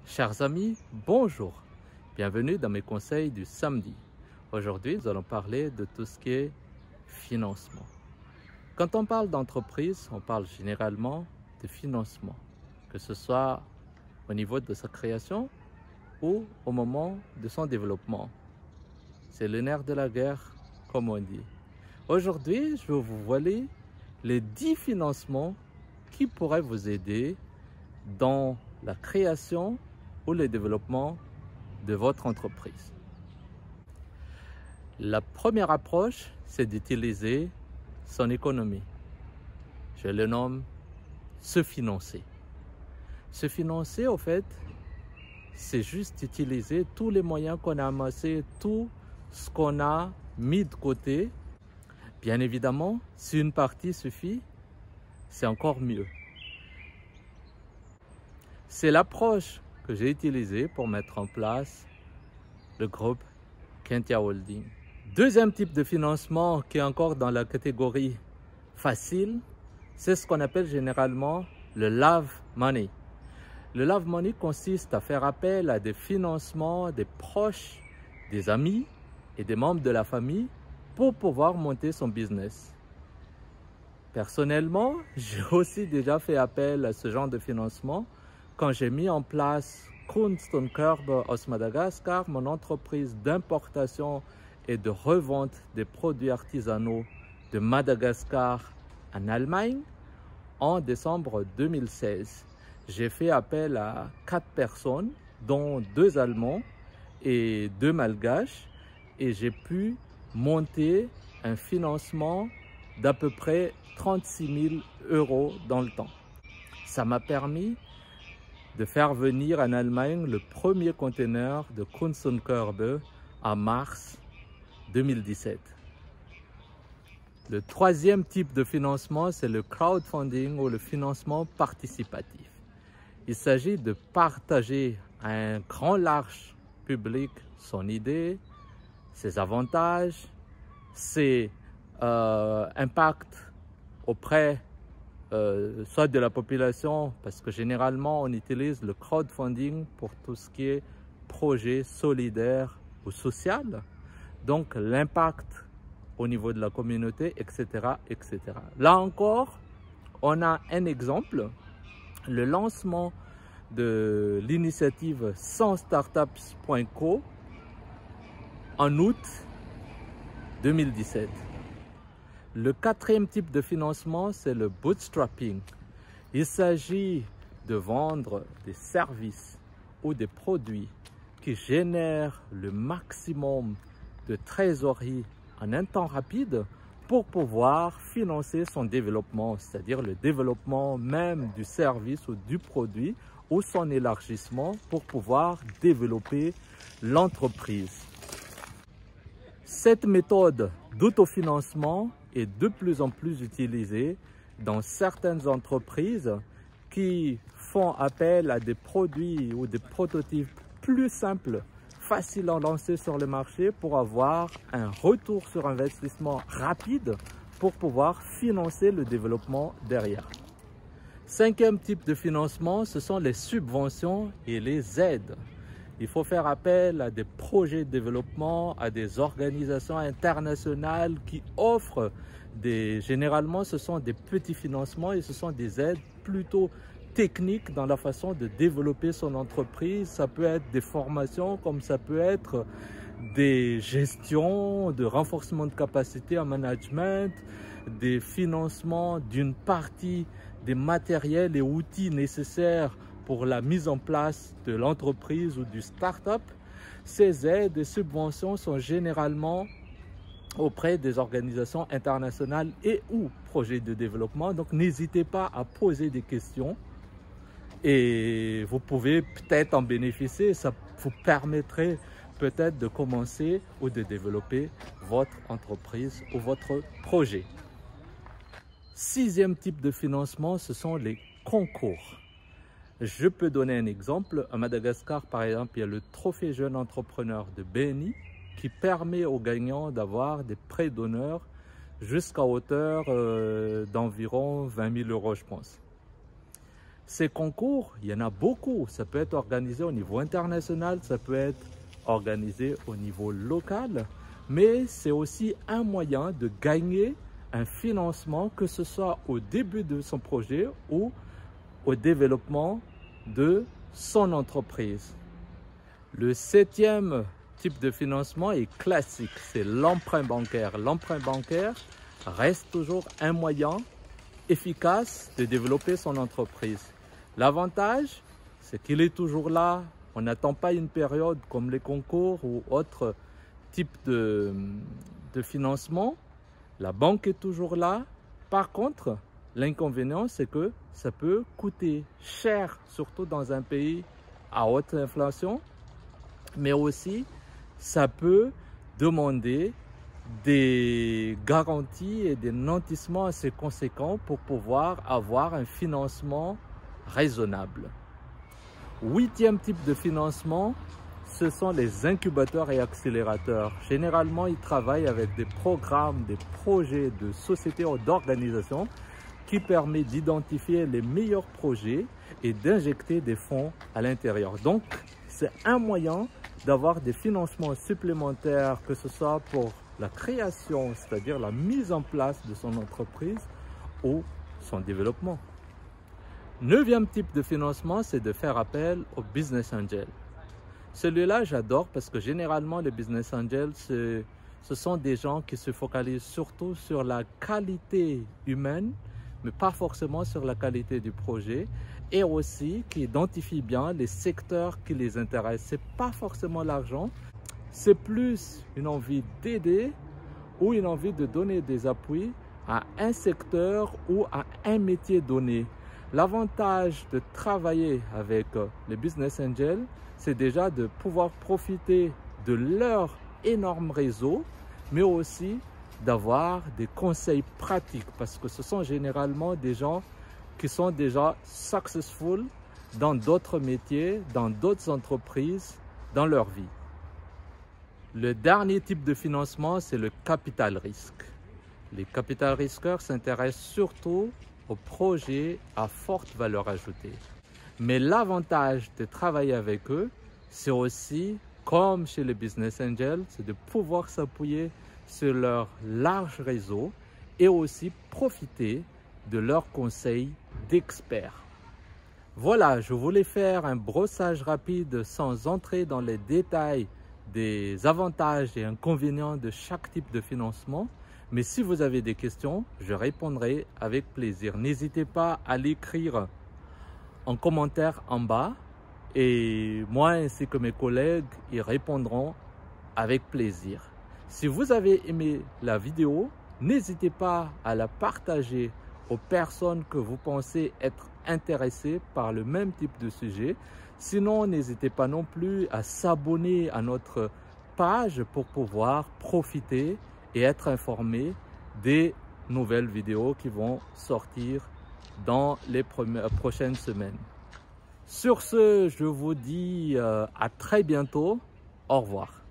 Chers amis, bonjour. Bienvenue dans mes conseils du samedi. Aujourd'hui, nous allons parler de tout ce qui est financement. Quand on parle d'entreprise, on parle généralement de financement, que ce soit au niveau de sa création ou au moment de son développement. C'est le nerf de la guerre, comme on dit. Aujourd'hui, je vais vous voiler les 10 financements qui pourraient vous aider dans la création ou le développement de votre entreprise. La première approche, c'est d'utiliser son économie. Je le nomme se financer. Se financer, au fait, c'est juste utiliser tous les moyens qu'on a amassés, tout ce qu'on a mis de côté. Bien évidemment, si une partie suffit, c'est encore mieux. C'est l'approche que j'ai utilisée pour mettre en place le groupe Kentia Holding. Deuxième type de financement qui est encore dans la catégorie facile, c'est ce qu'on appelle généralement le love money. Le love money consiste à faire appel à des financements des proches, des amis et des membres de la famille pour pouvoir monter son business. Personnellement, j'ai aussi déjà fait appel à ce genre de financement quand j'ai mis en place Kunst und Körper aus Madagascar, mon entreprise d'importation et de revente des produits artisanaux de Madagascar en Allemagne en décembre 2016. J'ai fait appel à 4 personnes, dont 2 Allemands et 2 Malgaches, et j'ai pu monter un financement d'à peu près 36 000 € dans le temps. Ça m'a permis de faire venir en Allemagne le premier conteneur de Kunst und Körper en mars 2017. Le troisième type de financement, c'est le crowdfunding ou le financement participatif. Il s'agit de partager à un grand large public son idée, ses avantages, ses impacts auprès soit de la population, parce que généralement on utilise le crowdfunding pour tout ce qui est projet solidaire ou social, donc l'impact au niveau de la communauté, etc., etc. Là encore, on a un exemple, le lancement de l'initiative 100startups.co en août 2017. Le quatrième type de financement, c'est le bootstrapping. Il s'agit de vendre des services ou des produits qui génèrent le maximum de trésorerie en un temps rapide pour pouvoir financer son développement, c'est-à-dire le développement même du service ou du produit ou son élargissement pour pouvoir développer l'entreprise. Cette méthode d'autofinancement est de plus en plus utilisée dans certaines entreprises qui font appel à des produits ou des prototypes plus simples, faciles à lancer sur le marché pour avoir un retour sur investissement rapide pour pouvoir financer le développement derrière. Cinquième type de financement, ce sont les subventions et les aides. Il faut faire appel à des projets de développement, à des organisations internationales qui offrent généralement ce sont des petits financements et ce sont des aides plutôt techniques dans la façon de développer son entreprise. Ça peut être des formations comme ça peut être des gestions, de renforcement de capacité en management, des financements d'une partie des matériels et outils nécessaires pour la mise en place de l'entreprise ou du start-up. Ces aides et subventions sont généralement auprès des organisations internationales et ou projets de développement. Donc n'hésitez pas à poser des questions et vous pouvez peut-être en bénéficier. Ça vous permettrait peut-être de commencer ou de développer votre entreprise ou votre projet. Sixième type de financement, ce sont les concours. Je peux donner un exemple. À Madagascar, par exemple, il y a le Trophée Jeune Entrepreneur de BNI qui permet aux gagnants d'avoir des prêts d'honneur jusqu'à hauteur d'environ 20 000 €, je pense. Ces concours, il y en a beaucoup. Ça peut être organisé au niveau international, ça peut être organisé au niveau local, mais c'est aussi un moyen de gagner un financement, que ce soit au début de son projet ou au développement de son entreprise. Le 7e type de financement est classique, c'est l'emprunt bancaire. L'emprunt bancaire reste toujours un moyen efficace de développer son entreprise. L'avantage, c'est qu'il est toujours là. On n'attend pas une période comme les concours ou autres types de financement. La banque est toujours là. Par contre, l'inconvénient, c'est que ça peut coûter cher, surtout dans un pays à haute inflation. Mais aussi, ça peut demander des garanties et des nantissements assez conséquents pour pouvoir avoir un financement raisonnable. 8e type de financement, ce sont les incubateurs et accélérateurs. Généralement, ils travaillent avec des programmes, des projets de sociétés ou d'organisations qui permettent d'identifier les meilleurs projets et d'injecter des fonds à l'intérieur. Donc, c'est un moyen d'avoir des financements supplémentaires, que ce soit pour la création, c'est-à-dire la mise en place de son entreprise ou son développement. 9e type de financement, c'est de faire appel aux business angels. Celui-là, j'adore parce que généralement, les business angels, ce sont des gens qui se focalisent surtout sur la qualité humaine, mais pas forcément sur la qualité du projet, et aussi qui identifient bien les secteurs qui les intéressent. Ce n'est pas forcément l'argent, c'est plus une envie d'aider ou une envie de donner des appuis à un secteur ou à un métier donné. L'avantage de travailler avec les business angels, c'est déjà de pouvoir profiter de leur énorme réseau, mais aussi d'avoir des conseils pratiques, parce que ce sont généralement des gens qui sont déjà successful dans d'autres métiers, dans d'autres entreprises, dans leur vie. Le dernier type de financement, c'est le capital risque. Les capital risqueurs s'intéressent surtout aux projets à forte valeur ajoutée. Mais l'avantage de travailler avec eux, c'est aussi, comme chez les business angels, c'est de pouvoir s'appuyer sur leur large réseau et aussi profiter de leurs conseils d'experts. Voilà, je voulais faire un brossage rapide sans entrer dans les détails des avantages et inconvénients de chaque type de financement. Mais si vous avez des questions, je répondrai avec plaisir. N'hésitez pas à l'écrire en commentaire en bas et moi ainsi que mes collègues y répondront avec plaisir. Si vous avez aimé la vidéo, n'hésitez pas à la partager aux personnes que vous pensez être intéressées par le même type de sujet. Sinon, n'hésitez pas non plus à s'abonner à notre page pour pouvoir profiter et être informé des nouvelles vidéos qui vont sortir dans les prochaines semaines. Sur ce, je vous dis à très bientôt. Au revoir.